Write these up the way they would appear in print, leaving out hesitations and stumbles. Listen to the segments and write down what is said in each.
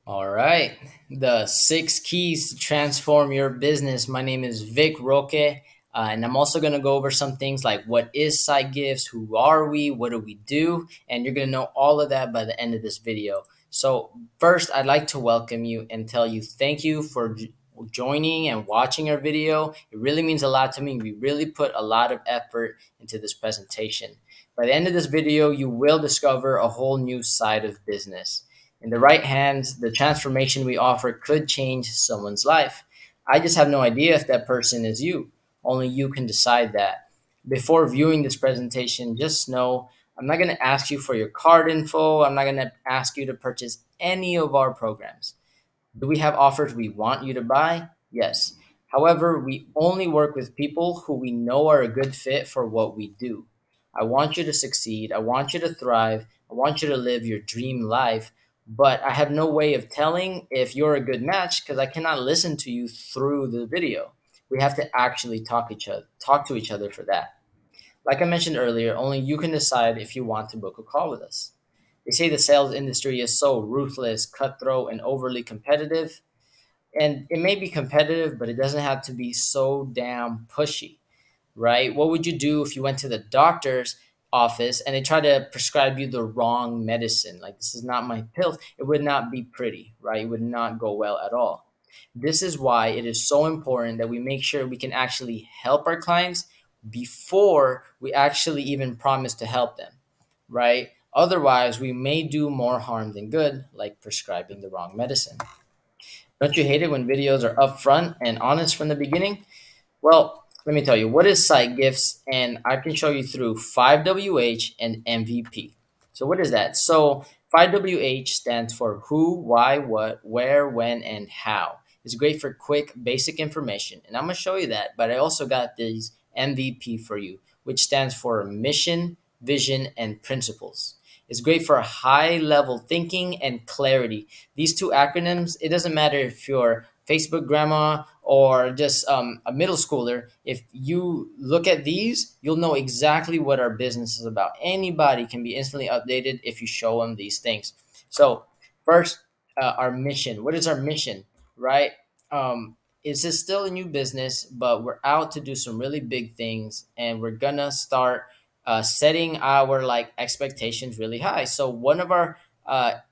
All right. The 6 keys to transform your business. My name is Vic Roque, and I'm also going to go over some things like what is SiteGifts, who are we, what do we do, and you're going to know all of that by the end of this video. So, first, I'd like to welcome you and tell you thank you for joining and watching our video. It really means a lot to me. We really put a lot of effort into this presentation. By the end of this video, you will discover a whole new side of business. In the right hands, the transformation we offer could change someone's life. I just have no idea if that person is you. Only you can decide that. Before viewing this presentation, just know I'm not going to ask you for your card info. I'm not going to ask you to purchase any of our programs. Do we have offers we want you to buy? Yes. However, we only work with people who we know are a good fit for what we do. I want you to succeed. I want you to thrive. I want you to live your dream life. But I have no way of telling if you're a good match because I cannot listen to you through the video. We have to actually talk to each other for that. Like I mentioned earlier, only you can decide if you want to book a call with us. They say the sales industry is so ruthless, cutthroat, and overly competitive. And it may be competitive, but it doesn't have to be so damn pushy, right? What would you do if you went to the doctor's office and they try to prescribe you the wrong medicine? Like, this is not my pills. It would not be pretty, right? It would not go well at all. This is why it is so important that we make sure we can actually help our clients before we actually even promise to help them, right? Otherwise, we may do more harm than good, like prescribing the wrong medicine. Don't you hate it when videos are upfront and honest from the beginning? Well, let me tell you, what is SiteGifts? And I can show you through 5WH and MVP. So, what is that? So, 5WH stands for who, why, what, where, when, and how. It's great for quick, basic information. And I'm going to show you that. But I also got these MVP for you, which stands for mission, vision, and principles. It's great for high level thinking and clarity. These two acronyms, it doesn't matter if you're Facebook grandma or just a middle schooler, if you look at these, you'll know exactly what our business is about. Anybody can be instantly updated if you show them these things. So, first, our mission. What is our mission, right? This is still a new business, but we're out to do some really big things, and we're gonna start setting our expectations really high. So, one of our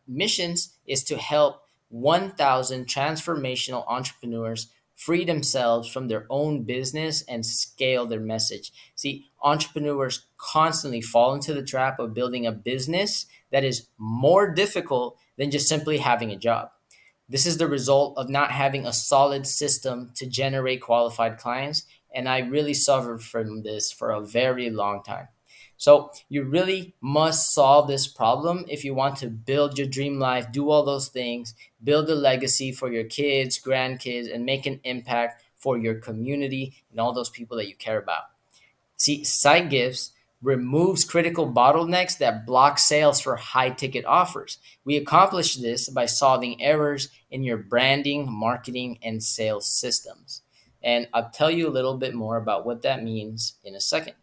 missions is to help 1,000 transformational entrepreneurs free themselves from their own business and scale their message. See, entrepreneurs constantly fall into the trap of building a business that is more difficult than just simply having a job. This is the result of not having a solid system to generate qualified clients. And I really suffered from this for a very long time. So you really must solve this problem if you want to build your dream life, do all those things, build a legacy for your kids, grandkids, and make an impact for your community and all those people that you care about. See, SiteGifts removes critical bottlenecks that block sales for high ticket offers. We accomplish this by solving errors in your branding, marketing, and sales systems. And I'll tell you a little bit more about what that means in a second.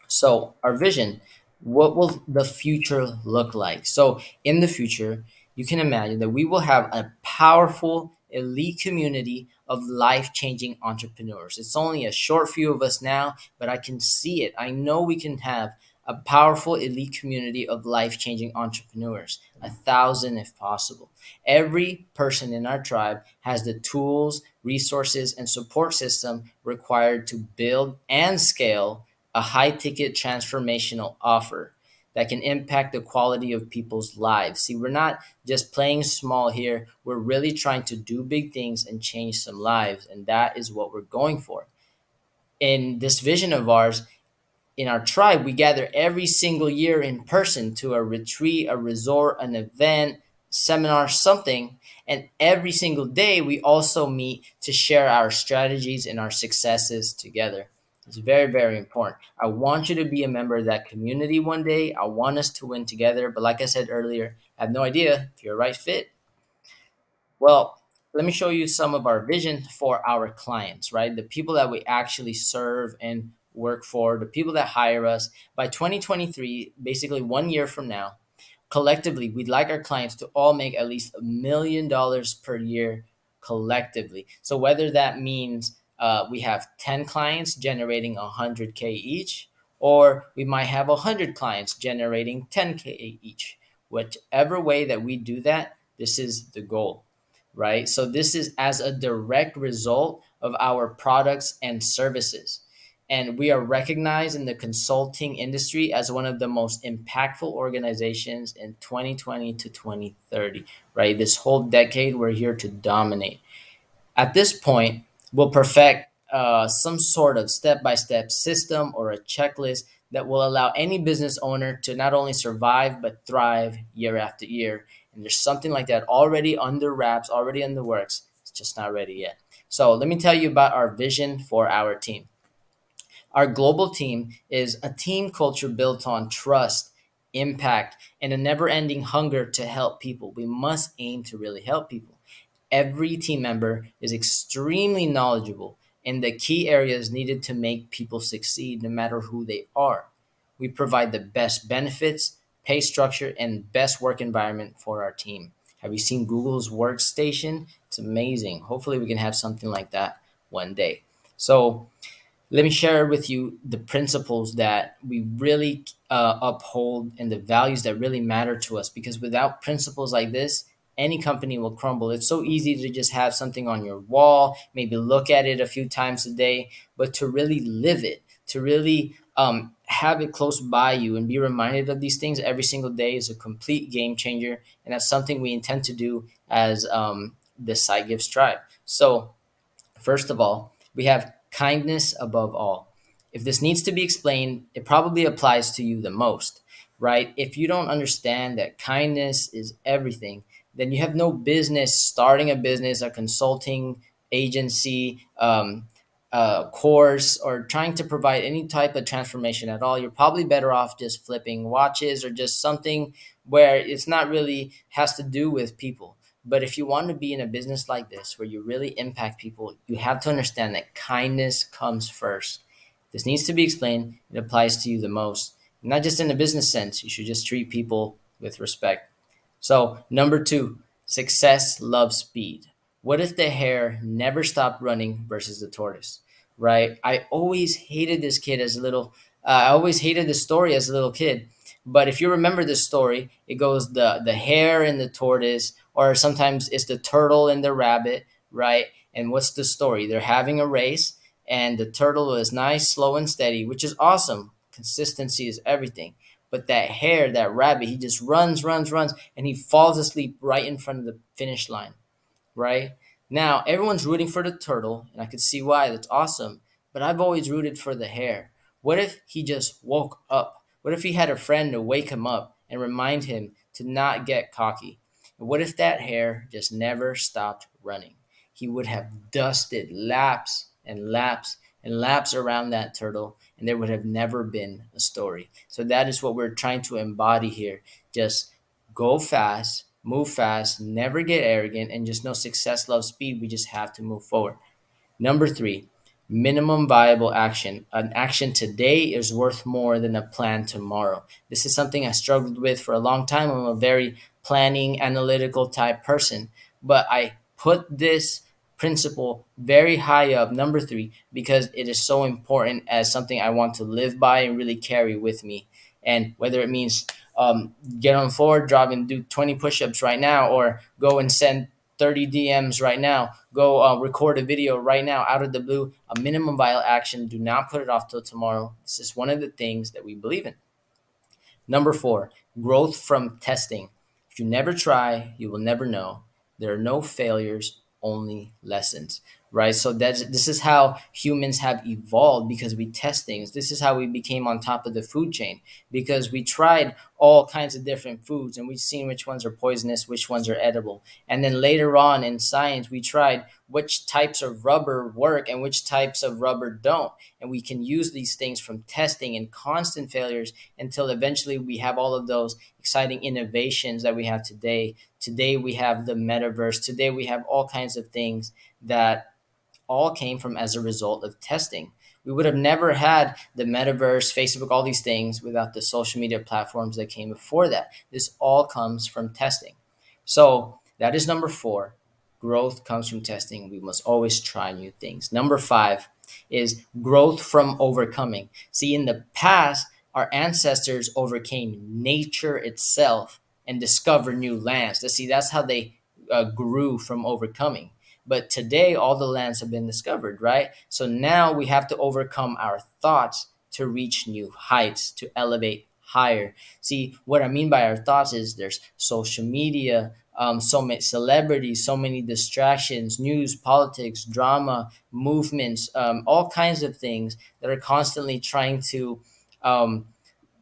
So, our vision, what will the future look like? So, in the future, you can imagine that we will have a powerful elite community of life changing entrepreneurs. It's only a short few of us now, but I can see it. I know we can have a powerful elite community of life changing entrepreneurs, 1,000 if possible. Every person in our tribe has the tools, resources, and support system required to build and scale a high ticket transformational offer that can impact the quality of people's lives. See, we're not just playing small here, we're really trying to do big things and change some lives. And that is what we're going for. In this vision of ours, in our tribe, we gather every single year in person to a retreat, a resort, an event, seminar, something. And every single day, we also meet to share our strategies and our successes together. It's very, very important. I want you to be a member of that community one day. I want us to win together. But like I said earlier, I have no idea if you're a right fit. Well, let me show you some of our vision for our clients, right? The people that we actually serve and work for, the people that hire us. By 2023, basically 1 year from now, collectively, we'd like our clients to all make at least $1 million per year collectively. So whether that means we have 10 clients generating 100K each, or we might have 100 clients generating 10K each. Whichever way that we do that, this is the goal, right? So this is as a direct result of our products and services. And we are recognized in the consulting industry as one of the most impactful organizations in 2020 to 2030, right? This whole decade, we're here to dominate. At this point, we'll perfect some sort of step by step system or a checklist that will allow any business owner to not only survive, but thrive year after year. And there's something like that already under wraps, already in the works. It's just not ready yet. So let me tell you about our vision for our team. Our global team is a team culture built on trust, impact, and a never ending hunger to help people. We must aim to really help people. Every team member is extremely knowledgeable in the key areas needed to make people succeed, no matter who they are. We provide the best benefits, pay structure, and best work environment for our team. Have you seen Google's workstation? It's amazing. Hopefully, we can have something like that one day. So, let me share with you the principles that we really uphold and the values that really matter to us, because without principles like this, any company will crumble. It's so easy to just have something on your wall, maybe look at it a few times a day, but to really live it, to really have it close by you and be reminded of these things every single day is a complete game changer. And that's something we intend to do as the SiteGifts tribe. So, first of all, we have kindness above all. If this needs to be explained, it probably applies to you the most, right? If you don't understand that kindness is everything, then you have no business starting a business, a consulting agency, course, or trying to provide any type of transformation at all. You're probably better off just flipping watches or just something where it's not really has to do with people. But if you want to be in a business like this where you really impact people, you have to understand that kindness comes first. This needs to be explained. It applies to you the most. Not just in a business sense. You should just treat people with respect. So, number two, success loves speed. What if the hare never stopped running versus the tortoise, right? I always hated this kid as a little, I always hated this story as a little kid. But if you remember this story, it goes the hare and the tortoise, or sometimes it's the turtle and the rabbit, right? And what's the story? They're having a race, and the turtle is nice, slow, and steady, which is awesome. Consistency is everything. But that hare, that rabbit, he just runs, runs, runs, and he falls asleep right in front of the finish line, right? Now, everyone's rooting for the turtle, and I could see why. That's awesome. But I've always rooted for the hare. What if he just woke up? What if he had a friend to wake him up and remind him to not get cocky? And what if that hare just never stopped running? He would have dusted laps and laps and laps around that turtle, and there would have never been a story. So that is what we're trying to embody here. Just go fast, move fast, never get arrogant, and just know success loves speed. We just have to move forward. Number three, minimum viable action. An action today is worth more than a plan tomorrow. This is something I struggled with for a long time. I'm a very planning, analytical type person, but I put this principle very high up, number three, because it is so important as something I want to live by and really carry with me. And whether it means get on floor, drop and do 20 push-ups right now, or go and send 30 DMs right now, go record a video right now out of the blue, a minimum viable action. Do not put it off till tomorrow. This is one of the things that we believe in. Number four, growth from testing. If you never try, you will never know. There are no failures, only lessons, right? So this is how humans have evolved, because we test things. This is how we became on top of the food chain, because we tried all kinds of different foods and we've seen which ones are poisonous, which ones are edible. And then later on in science, we tried which types of rubber work and which types of rubber don't. And we can use these things from testing and constant failures until eventually we have all of those exciting innovations that we have today. Today we have the metaverse. Today we have all kinds of things that all came from as a result of testing. We would have never had the metaverse, Facebook, all these things without the social media platforms that came before that. This all comes from testing. So that is number four. Growth comes from testing. We must always try new things. Number five is growth from overcoming. See, in the past, our ancestors overcame nature itself and discovered new lands. See, that's how they grew from overcoming. But today, all the lands have been discovered, right? So now we have to overcome our thoughts to reach new heights, to elevate higher. See, what I mean by our thoughts is there's social media, so many celebrities, so many distractions, news, politics, drama, movements, all kinds of things that are constantly trying to um,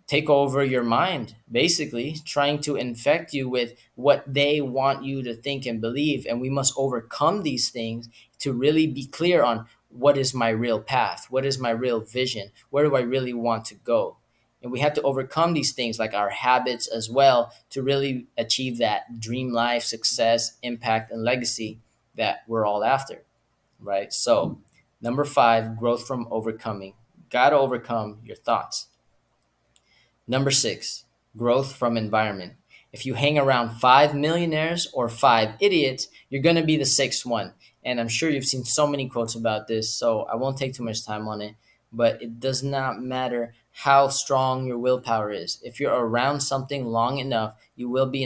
take over your mind, basically trying to infect you with what they want you to think and believe. And we must overcome these things to really be clear on what is my real path, what is my real vision, where do I really want to go. And we have to overcome these things like our habits as well to really achieve that dream life, success, impact, and legacy that we're all after, right? So, number five, growth from overcoming. Got to overcome your thoughts. Number six, growth from environment. If you hang around five millionaires or five idiots, you're going to be the sixth one. And I'm sure you've seen so many quotes about this, so I won't take too much time on it. But it does not matter how strong your willpower is. If you're around something long enough, you will be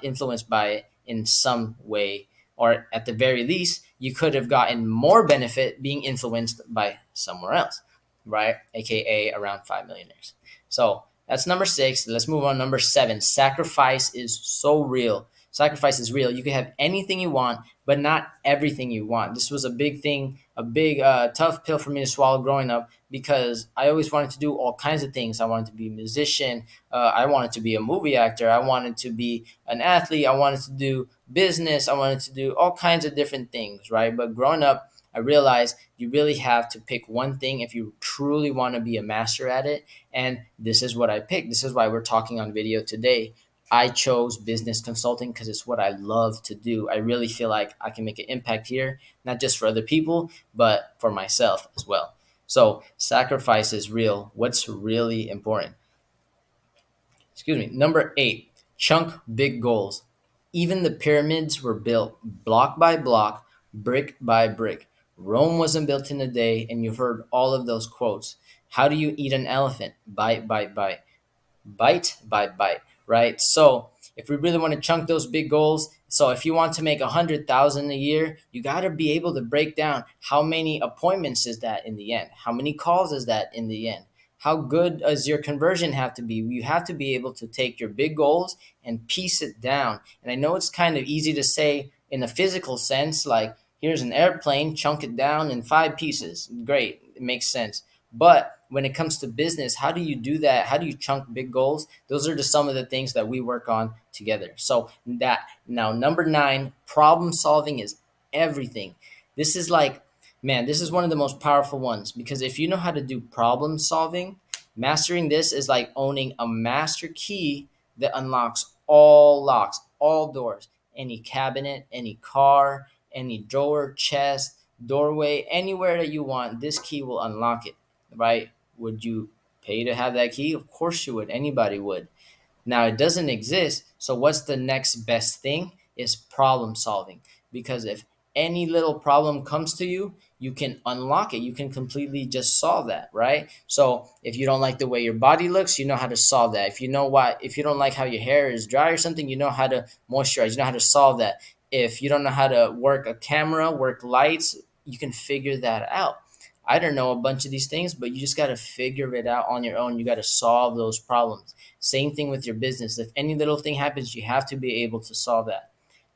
influenced by it in some way. Or at the very least, you could have gotten more benefit being influenced by somewhere else, right? AKA around five millionaires. So that's number six. Let's move on. Number seven, sacrifice is so real. Sacrifice is real. You can have anything you want, but not everything you want. This was a big thing, a big, tough pill for me to swallow growing up because I always wanted to do all kinds of things. I wanted to be a musician. I wanted to be a movie actor. I wanted to be an athlete. I wanted to do business. I wanted to do all kinds of different things, right? But growing up, I realized you really have to pick one thing if you truly want to be a master at it. And this is what I picked. This is why we're talking on video today. I chose business consulting because it's what I love to do. I really feel like I can make an impact here, not just for other people, but for myself as well. So, sacrifice is real. What's really important? Excuse me. Number eight, chunk big goals. Even the pyramids were built block by block, brick by brick. Rome wasn't built in a day, and you've heard all of those quotes. How do you eat an elephant? Bite, bite, bite, bite by bite, right? So if we really want to chunk those big goals, so if you want to make 100,000 a year, you got to be able to break down how many appointments is that in the end, how many calls is that in the end, how good does your conversion have to be. You have to be able to take your big goals and piece it down. And I know it's kind of easy to say in a physical sense, like here's an airplane, chunk it down in five pieces. Great, it makes sense. But when it comes to business, how do you do that? How do you chunk big goals? Those are just some of the things that we work on together. So that now number nine, problem solving is everything. This is like, man, this is one of the most powerful ones because if you know how to do problem solving, mastering this is like owning a master key that unlocks all locks, all doors, any cabinet, any car, any drawer, chest, doorway, anywhere that you want, this key will unlock it, right? Would you pay to have that key? Of course you would. Anybody would. Now it doesn't exist. So what's the next best thing is problem solving. Because if any little problem comes to you, you can unlock it. You can completely just solve that, right? So if you don't like the way your body looks, you know how to solve that. If you don't like how your hair is dry or something, you know how to moisturize. You know how to solve that. If you don't know how to work a camera, work lights, you can figure that out. I don't know a bunch of these things, but you just got to figure it out on your own. You got to solve those problems. Same thing with your business. If any little thing happens, you have to be able to solve that.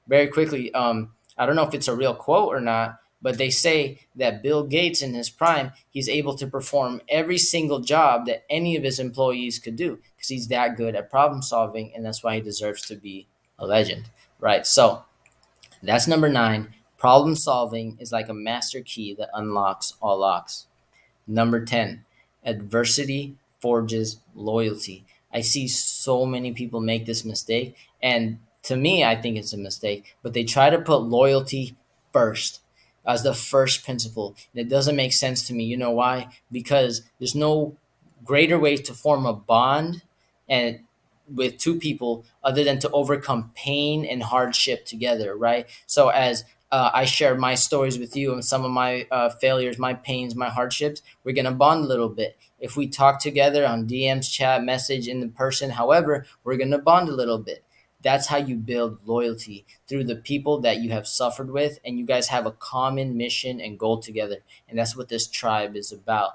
Very quickly, I don't know if it's a real quote or not, but they say that Bill Gates in his prime, he's able to perform every single job that any of his employees could do because he's that good at problem solving, and that's why he deserves to be a legend, right? So that's number nine. Problem solving is like a master key that unlocks all locks. Number 10, adversity forges loyalty. I see so many people make this mistake. And to me, I think it's a mistake, but they try to put loyalty first. as the first principle. And it doesn't make sense to me. You know why? Because there's no greater way to form a bond and with two people other than to overcome pain and hardship together, right? So as I share my stories with you and some of my failures, my pains, my hardships, we're gonna bond a little bit. If we talk together on DMs, chat, message, in the person, however, we're gonna bond a little bit. That's how you build loyalty, through the people that you have suffered with, and you guys have a common mission and goal together. And that's what this tribe is about.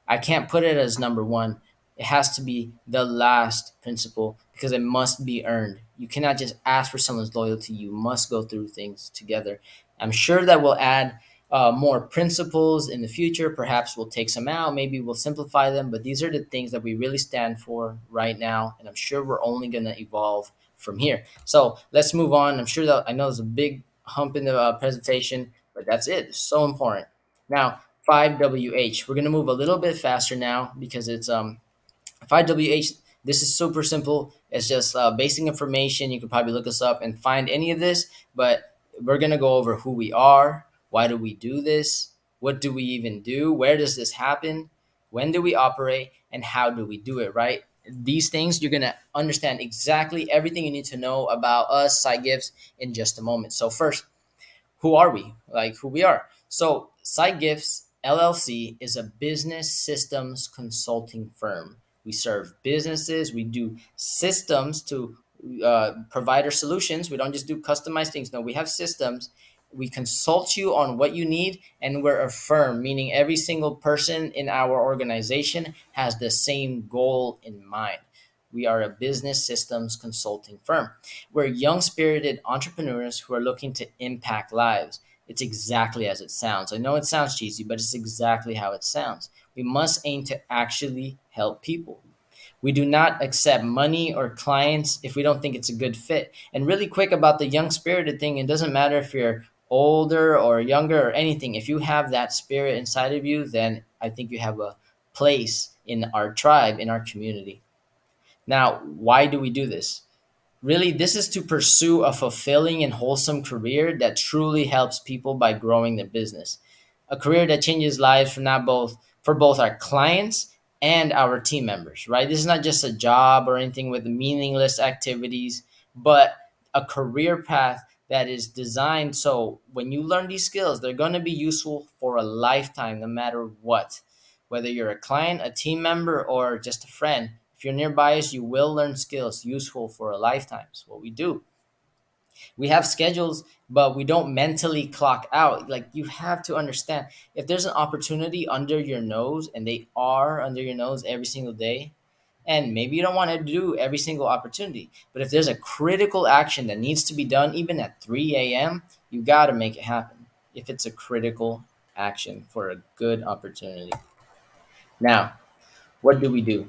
I can't put it as number one. It has to be the last principle because it must be earned. You cannot just ask for someone's loyalty. You must go through things together. I'm sure that we'll add more principles in the future. Perhaps we'll take some out. Maybe we'll simplify them. But these are the things that we really stand for right now. And I'm sure we're only going to evolve from here. So let's move on. I'm sure that I know there's a big hump in the presentation, but that's it. It's so important. Now, 5WH. We're going to move a little bit faster now because it's 5WH. This is super simple. It's just basic information. You can probably look us up and find any of this, but we're going to go over who we are, why do we do this, what do we even do, where does this happen, when do we operate, and how do we do it, right? These things you're going to understand exactly everything you need to know about us, SiteGifts, in just a moment. So first, who are we? Like who we are. So SiteGifts LLC is a business systems consulting firm. We serve businesses. We do systems to provider solutions. We don't just do customized things. No, we have systems. We consult you on what you need, and we're a firm, meaning every single person in our organization has the same goal in mind. We are a business systems consulting firm. We're young, spirited entrepreneurs who are looking to impact lives. It's exactly as it sounds. I know it sounds cheesy, but it's exactly how it sounds. We must aim to actually help people. We do not accept money or clients if we don't think it's a good fit. And really quick about the young spirited thing, it doesn't matter if you're older or younger or anything. If you have that spirit inside of you, then I think you have a place in our tribe, in our community. Now, why do we do this? Really, this is to pursue a fulfilling and wholesome career that truly helps people by growing their business. A career that changes lives for both our clients and our team members, right? This is not just a job or anything with meaningless activities, but a career path that is designed so when you learn these skills, they're going to be useful for a lifetime, no matter what. Whether you're a client, a team member, or just a friend, if you're nearby us, you will learn skills useful for a lifetime. It's what we do. We have schedules, but we don't mentally clock out. Like you have to understand if there's an opportunity under your nose, and they are under your nose every single day, and maybe you don't want to do every single opportunity, but if there's a critical action that needs to be done, even at 3 a.m., you got to make it happen if it's a critical action for a good opportunity. Now, what do we do?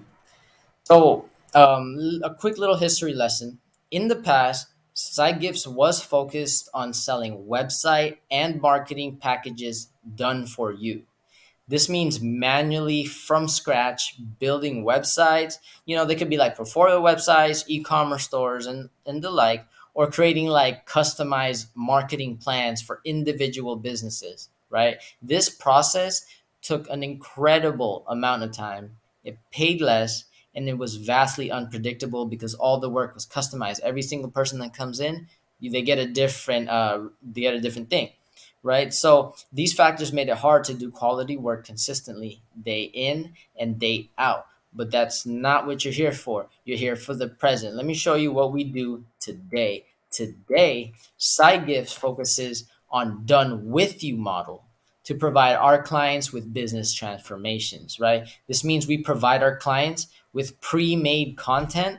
So, a quick little history lesson. In the past, SiteGifts was focused on selling website and marketing packages done for you. This means manually from scratch building websites. They could be like portfolio websites, e-commerce stores, and the like, or creating like customized marketing plans for individual businesses, right? This process took an incredible amount of time. It paid less, and it was vastly unpredictable because all the work was customized. Every single person that comes in, they get a different thing, right? So these factors made it hard to do quality work consistently, day in and day out. But that's not what you're here for. You're here for the present. Let me show you what we do today. Today, SiteGifts focuses on done with you model to provide our clients with business transformations, right? This means we provide our clients with pre-made content,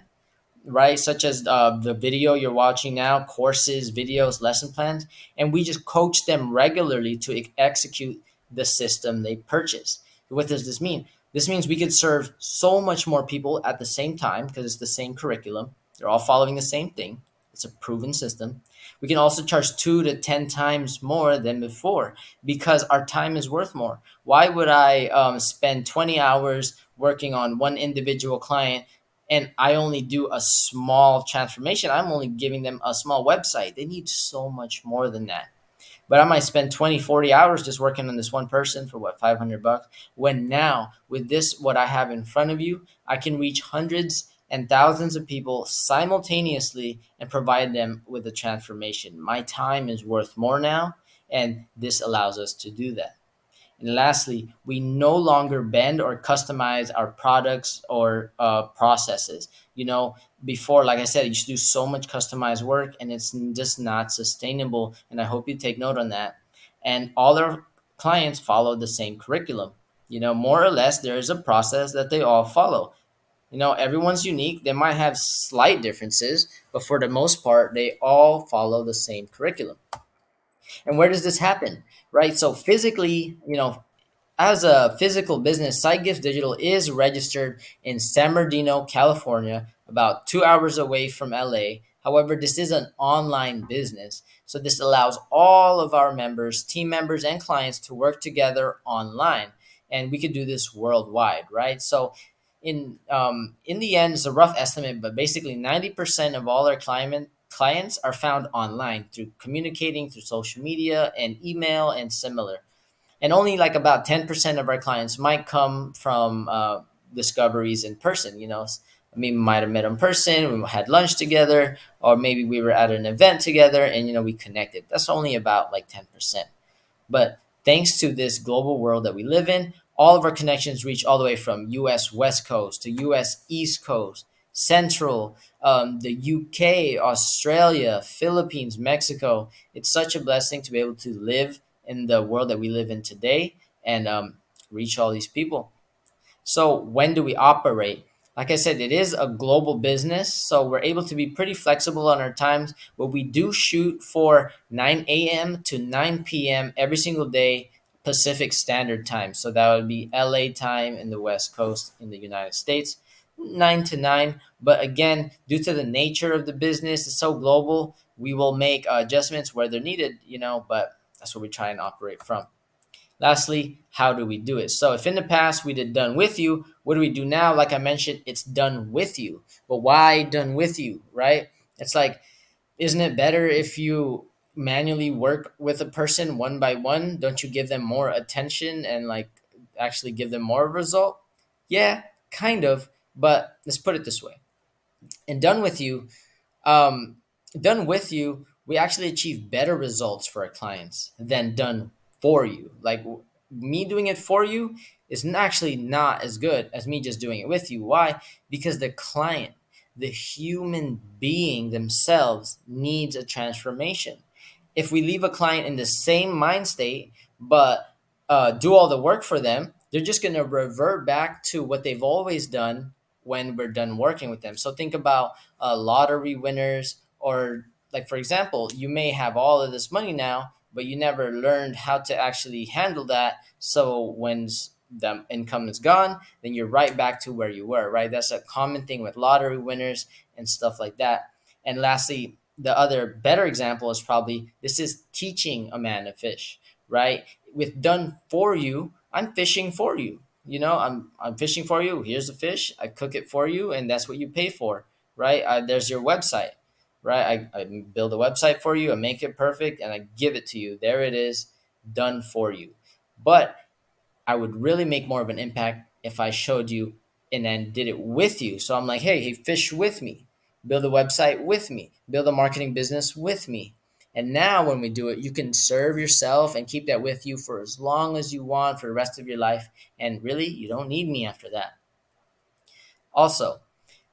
right? Such as the video you're watching now, courses, videos, lesson plans, and we just coach them regularly to execute the system they purchase. What does this mean? This means we could serve so much more people at the same time because it's the same curriculum. They're all following the same thing. It's a proven system. We can also charge 2 to 10 times more than before because our time is worth more. Why would I spend 20 hours working on one individual client and I only do a small transformation? I'm only giving them a small website. They need so much more than that. But I might spend 20, 40 hours just working on this one person for what, $500? When now, with this, what I have in front of you, I can reach hundreds and thousands of people simultaneously and provide them with a transformation. My time is worth more now, and this allows us to do that. And lastly, we no longer bend or customize our products or processes. Before, like I said, you should do so much customized work, and it's just not sustainable. And I hope you take note on that. And all our clients follow the same curriculum. More or less, there is a process that they all follow. Everyone's unique. They might have slight differences, but for the most part, they all follow the same curriculum. And where does this happen? Right. So physically, as a physical business, SiteGifts Digital is registered in San Bernardino, California, about 2 hours away from LA. However, this is an online business. So this allows all of our members, team members, and clients to work together online. And we could do this worldwide, right? So in the end, it's a rough estimate, but basically 90% of all our clients are found online through communicating through social media and email and similar. And only like about 10% of our clients might come from discoveries in person. We might have met in person, we had lunch together, or maybe we were at an event together and we connected. That's only about like 10%. But thanks to this global world that we live in, all of our connections reach all the way from US West Coast to US East Coast, Central, the UK, Australia, Philippines, Mexico. It's such a blessing to be able to live in the world that we live in today and reach all these people. So when do we operate? Like I said, it is a global business, so we're able to be pretty flexible on our times, but we do shoot for 9 a.m. to 9 p.m. every single day, Pacific Standard Time. So that would be LA time in the West Coast in the United States, 9 to 9. But again, due to the nature of the business, it's so global, we will make adjustments where they're needed, but that's what we try and operate from. Lastly, how do we do it? So if in the past we did done with you, what do we do now? Like I mentioned, it's done with you. But why done with you, right? It's like, isn't it better if you manually work with a person one by one? Don't you give them more attention and like actually give them more result? Yeah, kind of. But let's put it this way. And um, done with you, we actually achieve better results for our clients than done for you. Like me doing it for you is actually not as good as me just doing it with you. Why? Because the client, the human being themselves needs a transformation. If we leave a client in the same mind state, but do all the work for them, they're just going to revert back to what they've always done when we're done working with them. So think about lottery winners, or like, for example, you may have all of this money now, but you never learned how to actually handle that. So when the income is gone, then you're right back to where you were, right? That's a common thing with lottery winners and stuff like that. And lastly, the other better example is probably this is teaching a man to fish, right? With done for you, I'm fishing for you. I'm fishing for you. Here's the fish. I cook it for you, and that's what you pay for, right? There's your website, right? I build a website for you. I make it perfect, and I give it to you. There it is, done for you. But I would really make more of an impact if I showed you and then did it with you. So I'm like, hey, fish with me, build a website with me, build a marketing business with me. And now when we do it, you can serve yourself and keep that with you for as long as you want for the rest of your life. And really, you don't need me after that. Also,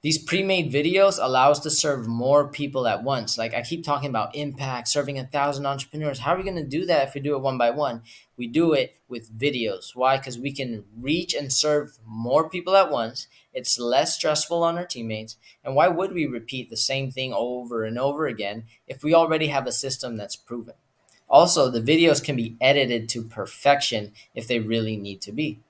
these pre-made videos allow us to serve more people at once. Like I keep talking about impact, serving 1,000 entrepreneurs. How are we going to do that if we do it one by one? We do it with videos. Why? Because we can reach and serve more people at once. It's less stressful on our teammates. And why would we repeat the same thing over and over again if we already have a system that's proven? Also, the videos can be edited to perfection if they really need to be.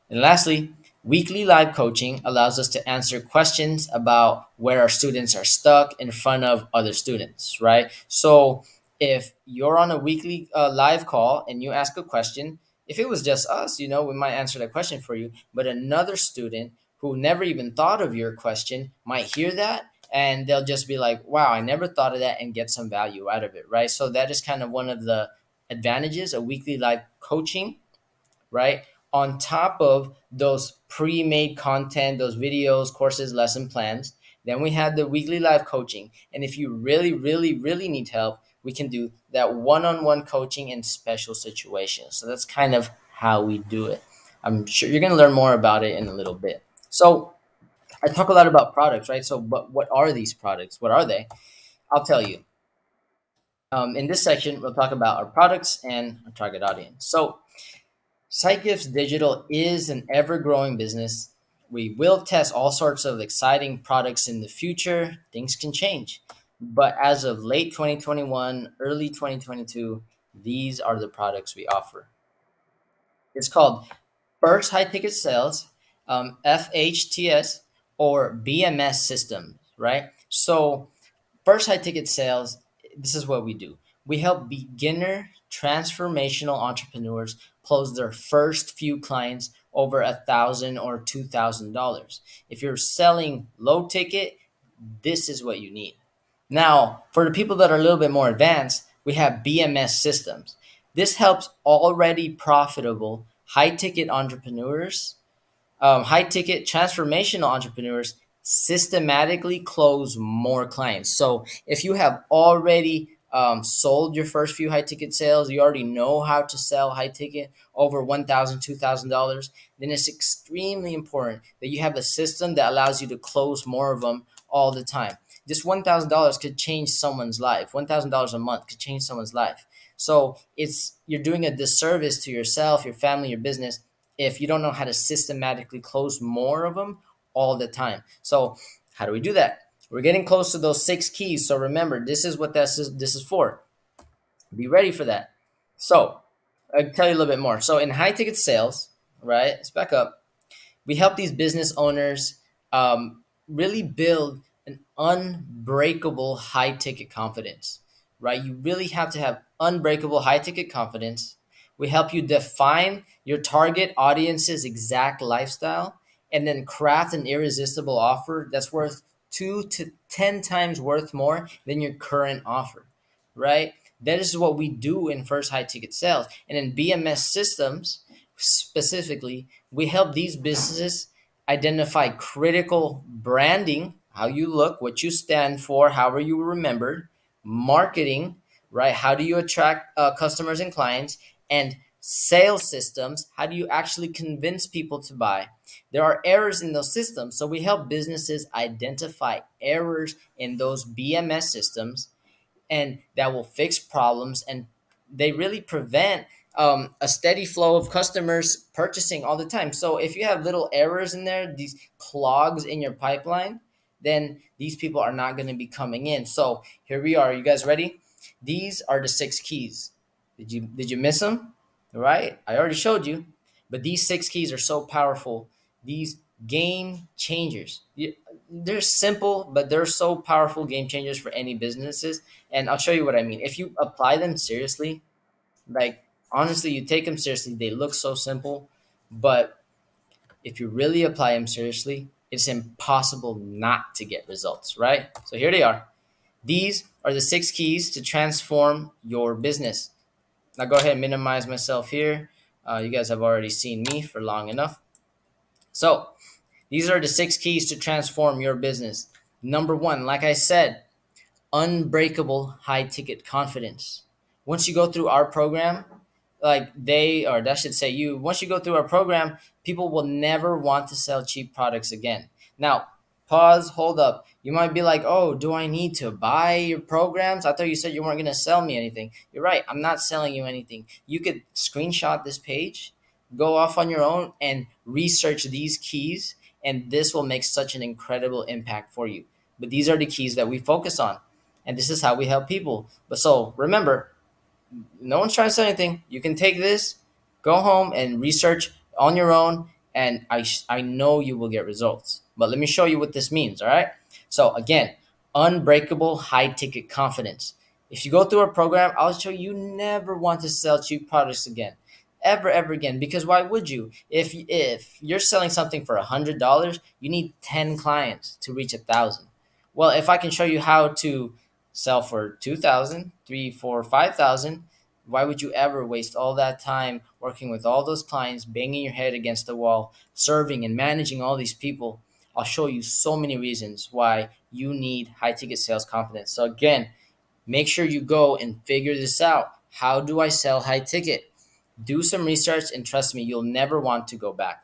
And lastly, weekly live coaching allows us to answer questions about where our students are stuck in front of other students, right? So if you're on a weekly live call and you ask a question, if it was just us, we might answer that question for you. But another student who never even thought of your question might hear that and they'll just be like, wow, I never thought of that, and get some value out of it, right? So that is kind of one of the advantages of weekly live coaching, right? On top of those pre-made content, those videos, courses, lesson plans, then we have the weekly live coaching. And if you really, really, really need help, we can do that one-on-one coaching in special situations. So that's kind of how we do it. I'm sure you're going to learn more about it in a little bit. So I talk a lot about products, right? So, but what are these products? What are they? I'll tell you. In this section, we'll talk about our products and our target audience. So, SiteGifts Digital is an ever growing business. We will test all sorts of exciting products in the future. Things can change. But as of late 2021, early 2022, these are the products we offer. It's called First High Ticket Sales, FHTS, or BMS system, right? So First high ticket sales, this is what we do. We help beginner transformational entrepreneurs close their first few clients over $1,000 or $2,000. If you're selling low ticket, this is what you need. Now, for the people that are a little bit more advanced, we have BMS systems. This helps already profitable high ticket entrepreneurs, high ticket transformational entrepreneurs systematically close more clients. So if you have already sold your first few high ticket sales, you already know how to sell high ticket over $1,000, $2,000, then it's extremely important that you have a system that allows you to close more of them all the time. Just $1,000 could change someone's life. $1,000 a month could change someone's life. So it's you're doing a disservice to yourself, your family, your business if you don't know how to systematically close more of them all the time. So how do we do that? We're getting close to those 6 keys. So remember, this is what this is for. Be ready for that. So I'll tell you a little bit more. So in high ticket sales, right? Let's back up. We help these business owners really build an unbreakable high ticket confidence, right? You really have to have unbreakable high ticket confidence. We help you define your target audience's exact lifestyle and then craft an irresistible offer that's worth 2 to 10 times worth more than your current offer, right? That is what we do in first high ticket sales. And in BMS systems, specifically, we help these businesses identify critical branding, how you look, what you stand for, how are you remembered, marketing, right? How do you attract customers and clients, and sales systems? How do you actually convince people to buy? There are errors in those systems, so we help businesses identify errors in those BMS systems and that will fix problems, and they really prevent a steady flow of customers purchasing all the time. So if you have little errors in there, these clogs in your pipeline, then these people are not going to be coming in. So here we are. You guys ready? These are the 6 keys. Did you miss them? Right? I already showed you, but these 6 keys are so powerful. These game changers. They're simple, but they're so powerful game changers for any businesses. And I'll show you what I mean. If you apply them seriously, like honestly, you take them seriously, they look so simple, but if you really apply them seriously, it's impossible not to get results, right? So here they are. These are the 6 keys to transform your business. Now go ahead and minimize myself here. You guys have already seen me for long enough. So these are the 6 keys to transform your business. Number one, like I said, unbreakable high ticket confidence. Once you go through our program, or that should say you, once you go through our program, people will never want to sell cheap products again. Now, pause, hold up. You might be like, oh, do I need to buy your programs? I thought you said you weren't going to sell me anything. You're right. I'm not selling you anything. You could screenshot this page, go off on your own and research these keys, and this will make such an incredible impact for you. But these are the keys that we focus on, and this is how we help people. But so remember, no one's trying to say anything. You can take this, go home and research on your own, and I know you will get results. But let me show you what this means, all right? So again, unbreakable high ticket confidence. If you go through our program, I'll show you never want to sell cheap products again. Ever again, because why would you? If you're selling something for $100, you need 10 clients to reach 1,000. Well, if I can show you how to sell for 2,000, 3, 4, 5,000, why would you ever waste all that time working with all those clients, banging your head against the wall, serving and managing all these people? I'll show you so many reasons why you need high ticket sales confidence. So again, make sure you go and figure this out. How do I sell high ticket? Do some research and trust me, you'll never want to go back.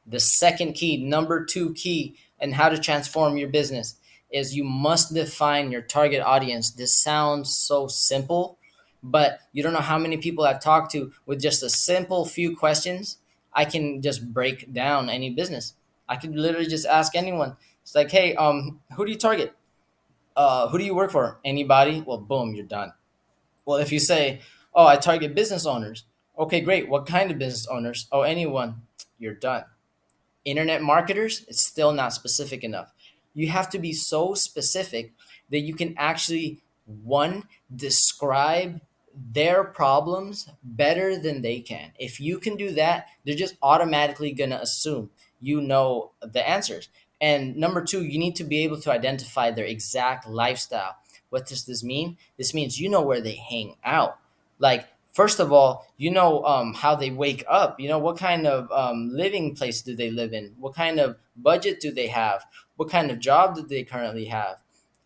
The second key, number two key, and how to transform your business is you must define your target audience. This sounds so simple, but you don't know how many people I've talked to with just a simple few questions. I can just break down any business. I could literally just ask anyone. It's like, hey, who do you target? Who do you work for? Anybody? Well, boom, you're done. Well, if you say, oh, I target business owners. Okay, great. What kind of business owners? Oh, anyone. You're done. Internet marketers, it's still not specific enough. You have to be so specific that you can actually, one, describe their problems better than they can. If you can do that, they're just automatically going to assume you know the answers. And number two, you need to be able to identify their exact lifestyle. What does this mean? This means you know where they hang out. Like, first of all, you know how they wake up. You know what kind of living place do they live in? What kind of budget do they have? What kind of job do they currently have?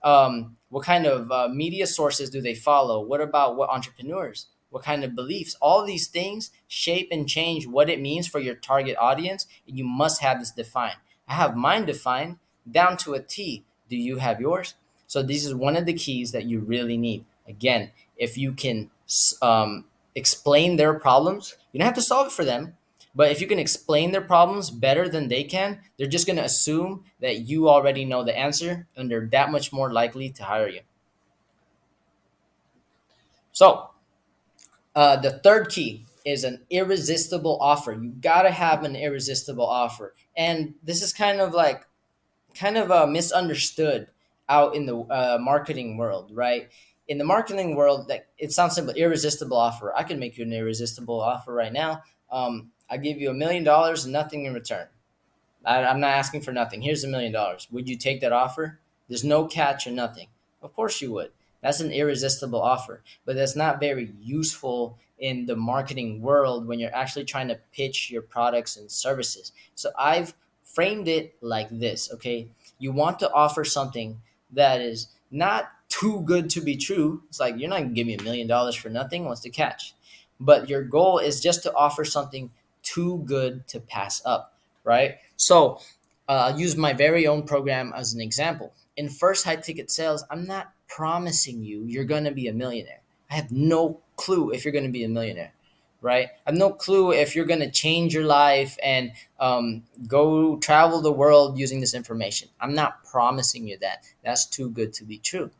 What kind of media sources do they follow? What about what entrepreneurs? What kind of beliefs? All these things shape and change what it means for your target audience, and you must have this defined. I have mine defined down to a T. Do you have yours? So this is one of the keys that you really need. Again, if you can explain their problems, you don't have to solve it for them, but if you can explain their problems better than they can, they're just going to assume that you already know the answer and they're that much more likely to hire you. So the third key is an irresistible offer. You got to have an irresistible offer. And this is kind of misunderstood out in the marketing world, right? In the marketing world, like, it sounds simple, irresistible offer. I can make you an irresistible offer right now. I give you $1 million and nothing in return. I'm not asking for nothing. Here's $1 million. Would you take that offer? There's no catch or nothing. Of course you would. That's an irresistible offer, but that's not very useful in the marketing world when you're actually trying to pitch your products and services. So I've framed it like this, okay? You want to offer something that is not too good to be true. It's like, you're not going to give me $1 million for nothing. What's the catch? But your goal is just to offer something too good to pass up, right? So I'll use my very own program as an example. In first high ticket sales, I'm not promising you you're going to be a millionaire. I have no clue if you're going to be a millionaire, right? I have no clue if you're going to change your life and go travel the world using this information. I'm not promising you that. That's too good to be true.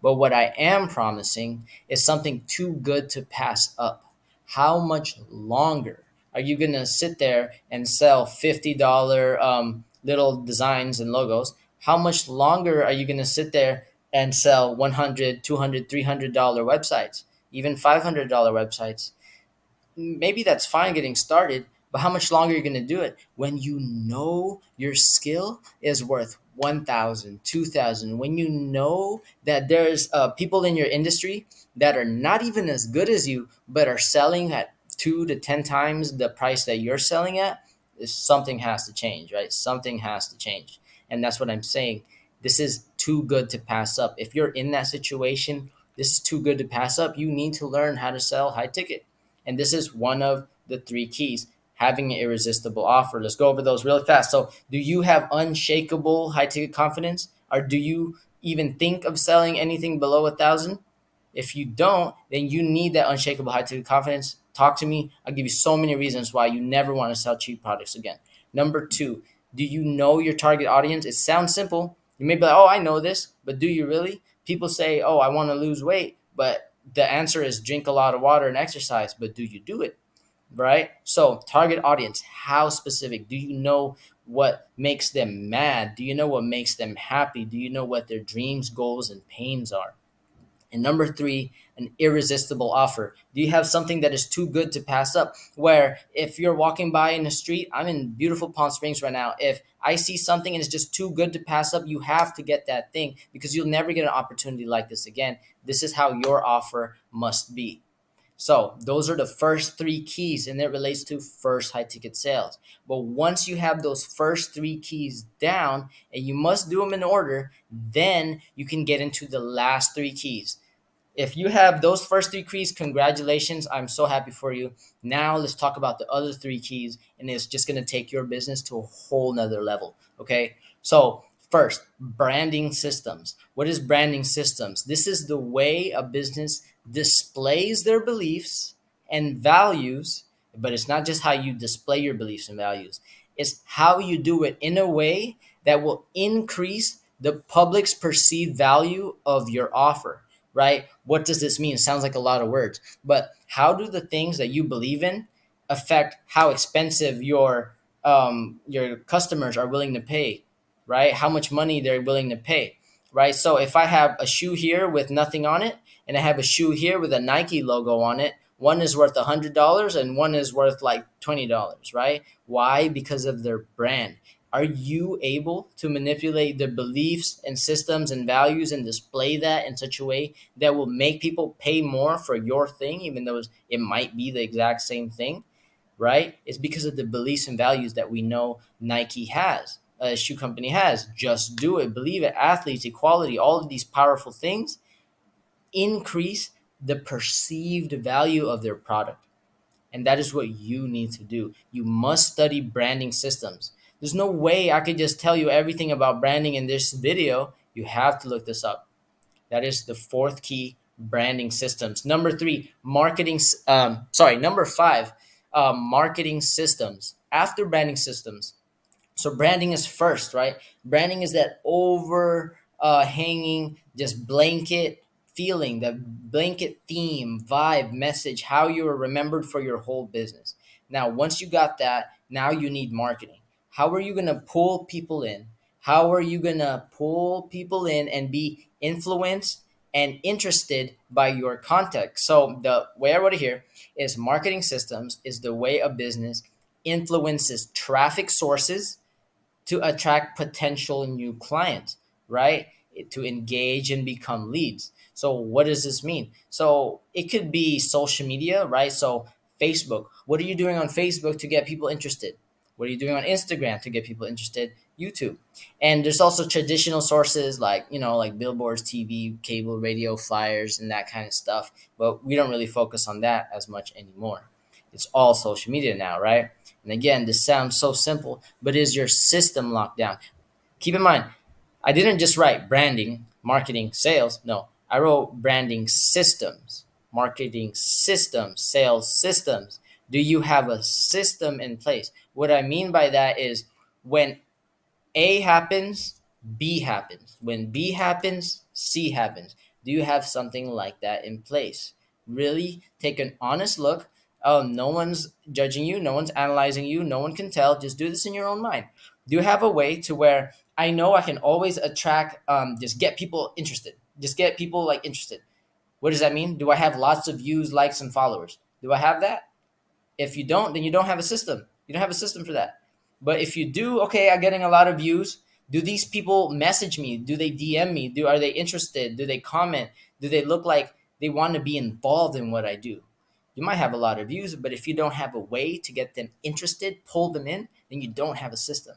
But what I am promising is something too good to pass up. How much longer are you going to sit there and sell $50 little designs and logos? How much longer are you going to sit there and sell 100, 200, $300 websites, even $500 websites? Maybe that's fine getting started, but how much longer are you going to do it when you know your skill is worth 1,000, 2,000? When you know that there's people in your industry that are not even as good as you, but are selling at 2 to 10 times the price that you're selling at, something has to change, right? Something has to change. And that's what I'm saying. This is too good to pass up. If you're in that situation, this is too good to pass up. You need to learn how to sell high ticket. And this is one of the three keys, having an irresistible offer. Let's go over those really fast. So, do you have unshakable high ticket confidence? Or do you even think of selling anything below 1,000? If you don't, then you need that unshakable high ticket confidence. Talk to me. I'll give you so many reasons why you never want to sell cheap products again. Number two, do you know your target audience? It sounds simple. You may be like, oh, I know this, but do you really? People say, oh, I want to lose weight, but the answer is drink a lot of water and exercise, but do you do it? Right? So, target audience, how specific? Do you know what makes them mad? Do you know what makes them happy? Do you know what their dreams, goals, and pains are? And number three, an irresistible offer. Do you have something that is too good to pass up? Where if you're walking by in the street, I'm in beautiful Palm Springs right now. If I see something and it's just too good to pass up, you have to get that thing because you'll never get an opportunity like this again. This is how your offer must be. So those are the first three keys, and it relates to first high ticket sales. But once you have those first three keys down, and you must do them in order, then you can get into the last three keys. If you have those first three keys, congratulations. I'm so happy for you. Now let's talk about the other three keys, and it's just going to take your business to a whole nother level. Okay. So, first, branding systems. What is branding systems? This is the way a business displays their beliefs and values, but it's not just how you display your beliefs and values, it's how you do it in a way that will increase the public's perceived value of your offer, right? What does this mean? It sounds like a lot of words, but how do the things that you believe in affect how expensive your customers are willing to pay, right? How much money they're willing to pay, right? So if I have a shoe here with nothing on it, and I have a shoe here with a Nike logo on it, one is worth $100 and one is worth like $20, right? Why? Because of their brand. Are you able to manipulate the beliefs and systems and values and display that in such a way that will make people pay more for your thing, even though it might be the exact same thing, right? It's because of the beliefs and values that we know Nike has, a shoe company has. Just do it, believe it, athletes, equality, all of these powerful things increase the perceived value of their product. And that is what you need to do. You must study branding systems. There's no way I could just tell you everything about branding in this video. You have to look this up. That is the fourth key, branding systems. Number three, number five, marketing systems. After branding systems, so branding is first, right? Branding is that over hanging, just blanket feeling, that blanket theme, vibe, message, how you are remembered for your whole business. Now, once you got that, now you need marketing. How are you going to pull people in? How are you going to pull people in and be influenced and interested by your content? So the way I wrote it here is marketing systems is the way a business influences traffic sources to attract potential new clients, right? To engage and become leads. So, what does this mean? So, it could be social media, right? So, Facebook. What are you doing on Facebook to get people interested? What are you doing on Instagram to get people interested? YouTube. And there's also traditional sources like, like billboards, TV, cable, radio, flyers, and that kind of stuff. But we don't really focus on that as much anymore. It's all social media now, right? And again, this sounds so simple, but is your system locked down? Keep in mind, I didn't just write branding, marketing, sales. No, I wrote branding systems, marketing systems, sales systems. Do you have a system in place? What I mean by that is when A happens, B happens. When B happens, C happens. Do you have something like that in place? Really take an honest look. Oh, no one's judging you, no one's analyzing you, no one can tell. Just do this in your own mind. Do you have a way to where I know I can always attract, just get people interested, just get people like interested? What does that mean? Do I have lots of views, likes, and followers? Do I have that? If you don't, then you don't have a system. You don't have a system for that. But if you do, okay, I'm getting a lot of views. Do these people message me? Do they DM me? Are they interested? Do they comment? Do they look like they want to be involved in what I do? You might have a lot of views, but if you don't have a way to get them interested, pull them in, then you don't have a system.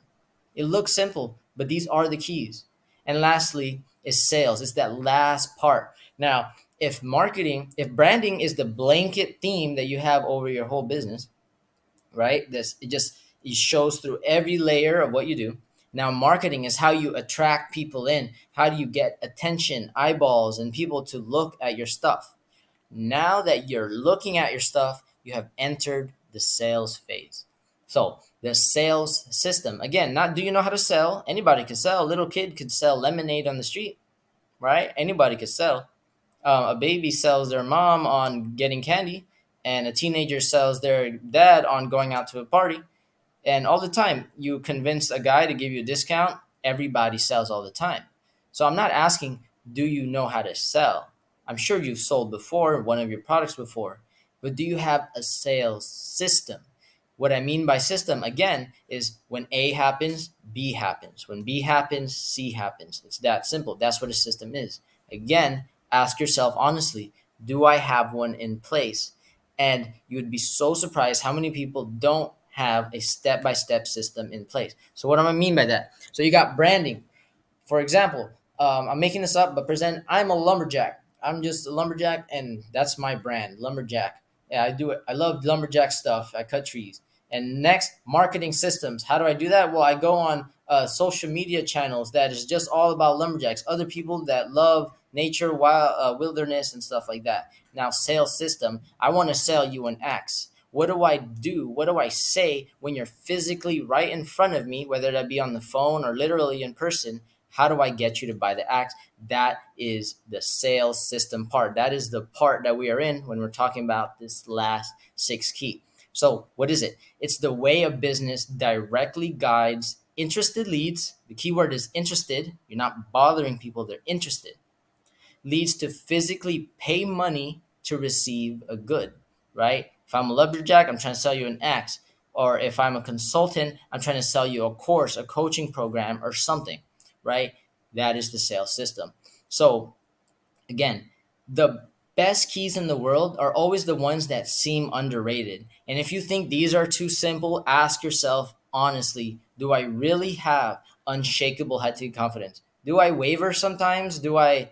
It looks simple, but these are the keys. And lastly, is sales. It's that last part. Now, if branding is the blanket theme that you have over your whole business, right? It shows through every layer of what you do. Now, marketing is how you attract people in. How do you get attention, eyeballs, and people to look at your stuff? Now that you're looking at your stuff, you have entered the sales phase. So the sales system, again, not do you know how to sell? Anybody can sell. A little kid could sell lemonade on the street, right? Anybody could sell. A baby sells their mom on getting candy, and a teenager sells their dad on going out to a party. And all the time, you convince a guy to give you a discount. Everybody sells all the time. So I'm not asking, do you know how to sell? I'm sure you've sold before, one of your products before, but do you have a sales system? What I mean by system, again, is when A happens, B happens. When B happens, C happens. It's that simple. That's what a system is. Again, ask yourself honestly, do I have one in place? And you would be so surprised how many people don't have a step by step system in place. So, what do I mean by that? So, you got branding. For example, I'm making this up, but present I'm a lumberjack. I'm just a lumberjack, and that's my brand, lumberjack. Yeah, I do it. I love lumberjack stuff. I cut trees. And next, marketing systems. How do I do that? Well, I go on social media channels that is just all about lumberjacks, other people that love nature, wild, wilderness, and stuff like that. Now, sales system. I want to sell you an axe. What do I do? What do I say when you're physically right in front of me, whether that be on the phone or literally in person? How do I get you to buy the axe? That is the sales system part. That is the part that we are in when we're talking about this last six key. So, what is it? It's the way a business directly guides interested leads. The keyword is interested. You're not bothering people, they're interested. Leads to physically pay money to receive a good, right? If I'm a lumberjack, I'm trying to sell you an axe. Or if I'm a consultant, I'm trying to sell you a course, a coaching program, or something, right? That is the sales system. So, again, the best keys in the world are always the ones that seem underrated. And if you think these are too simple, ask yourself honestly, do I really have unshakable high ticket confidence? Do I waver sometimes? Do I